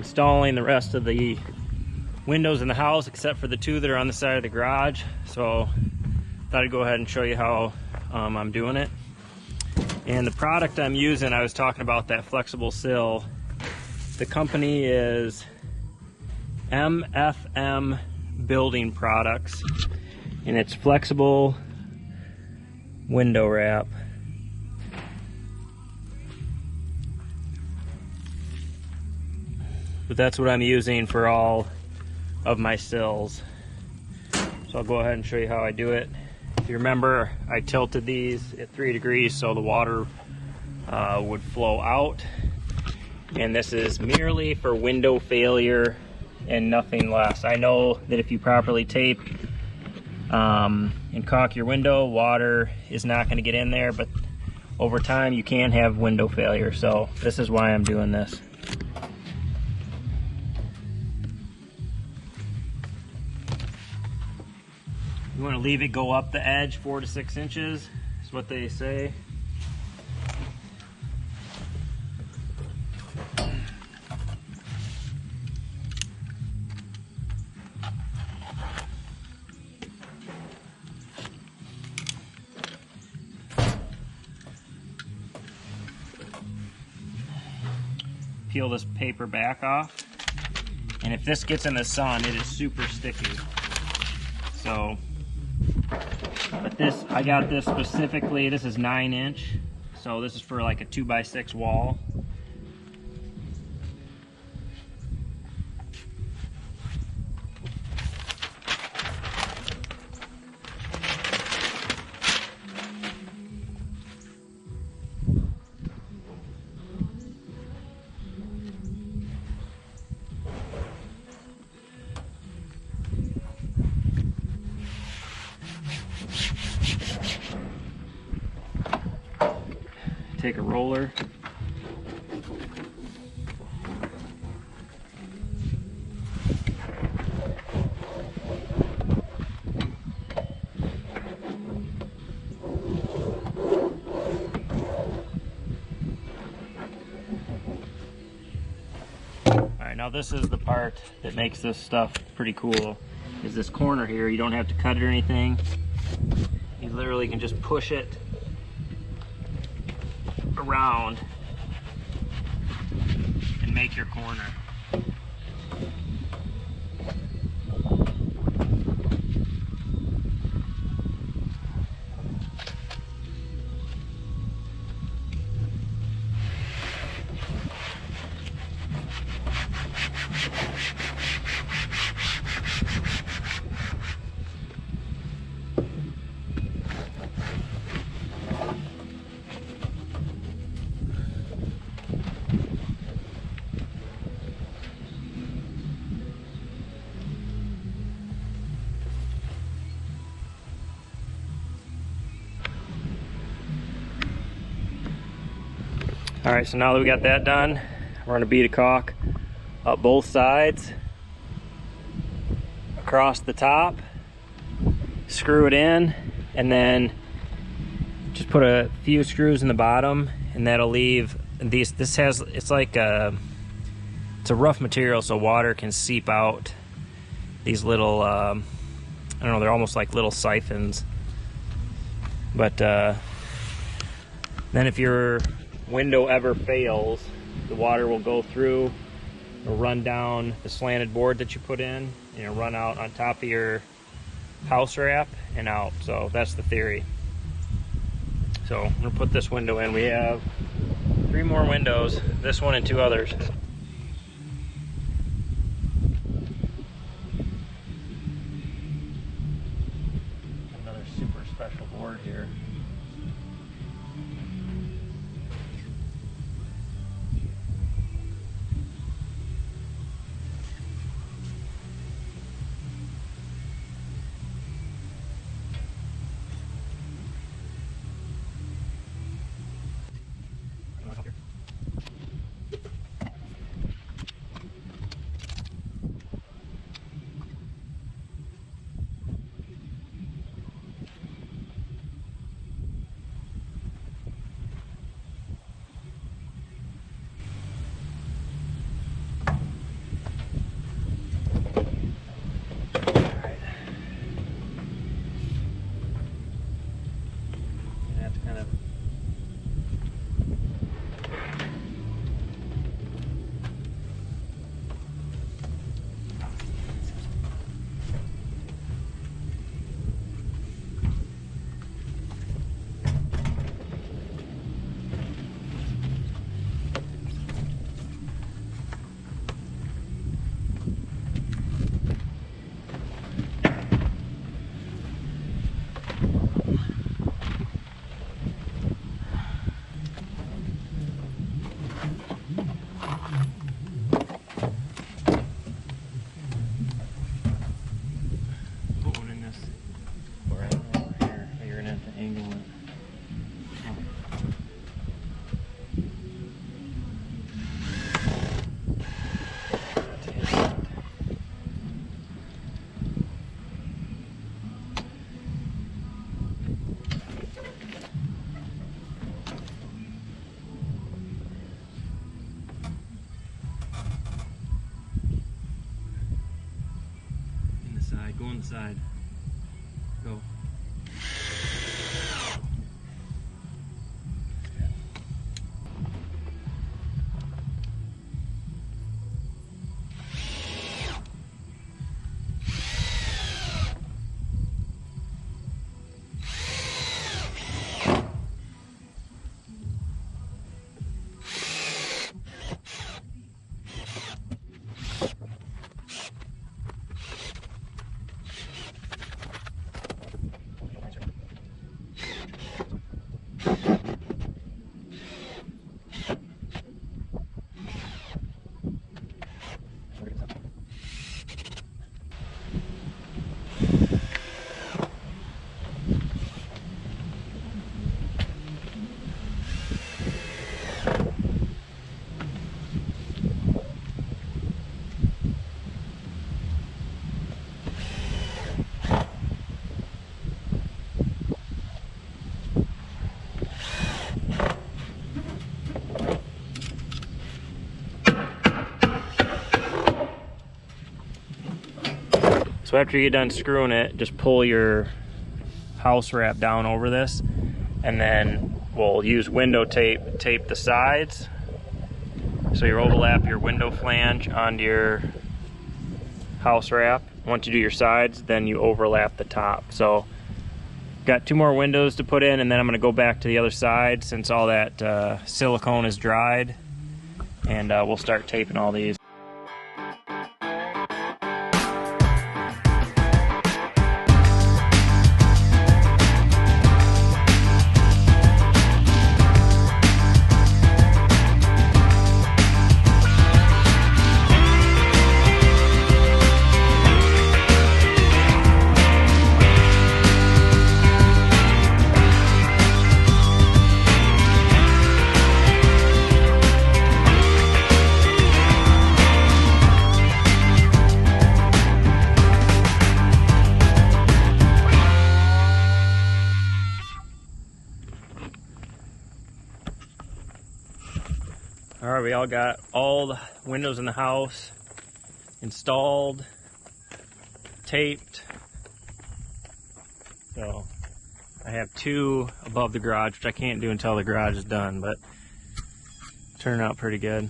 installing the rest of the windows in the house except for the 2 that are on the side of the garage. So thought I'd go ahead and show you how I'm doing it. And the product I'm using, I was talking about that flexible sill. The company is MFM Building Products, and it's flexible window wrap. But that's what I'm using for all of my sills. So I'll go ahead and show you how I do it. If you remember, I tilted these at 3 degrees so the water would flow out. And this is merely for window failure and nothing less. I know that if you properly tape and caulk your window, water is not going to get in there, but over time you can have window failure. So this is why I'm doing this. You want to leave it go up the edge 4 to 6 inches, is what they say. Peel this paper back off, and if this gets in the sun, it is super sticky. So, but this, I got this specifically, this is 9-inch, so this is for like a 2x6 wall. Take a roller, Alright, now this is the part that makes this stuff pretty cool, is this corner here. You don't have to cut it or anything. You literally can just push it around and make your corner. Alright, so now that we got that done, we're going to bead a caulk up both sides, across the top, screw it in, and then just put a few screws in the bottom, and that'll leave these. This has, it's like it's a rough material, so water can seep out these little, I don't know, they're almost like little siphons. But then if your window ever fails, the water will go through, it'll run down the slanted board that you put in, and it'll run out on top of your house wrap and out. So that's the theory. So I'm gonna put this window in. We have 3 more windows, this one and 2 others. Another super special board here. Go on the side. Go. So after you get done screwing it, just pull your house wrap down over this, and then we'll use window tape to tape the sides. So you overlap your window flange onto your house wrap. Once you do your sides, then you overlap the top. So got 2 more windows to put in, and then I'm going to go back to the other side since all that silicone is dried, and we'll start taping all these. Alright, we all got all the windows in the house installed, taped. So I have 2 above the garage, which I can't do until the garage is done, but turning out pretty good.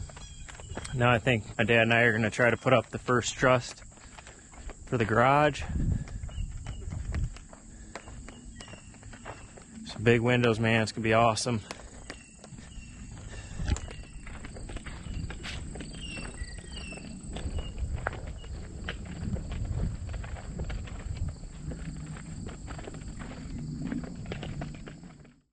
Now I think my dad and I are going to try to put up the first truss for the garage. Some big windows, man, it's going to be awesome.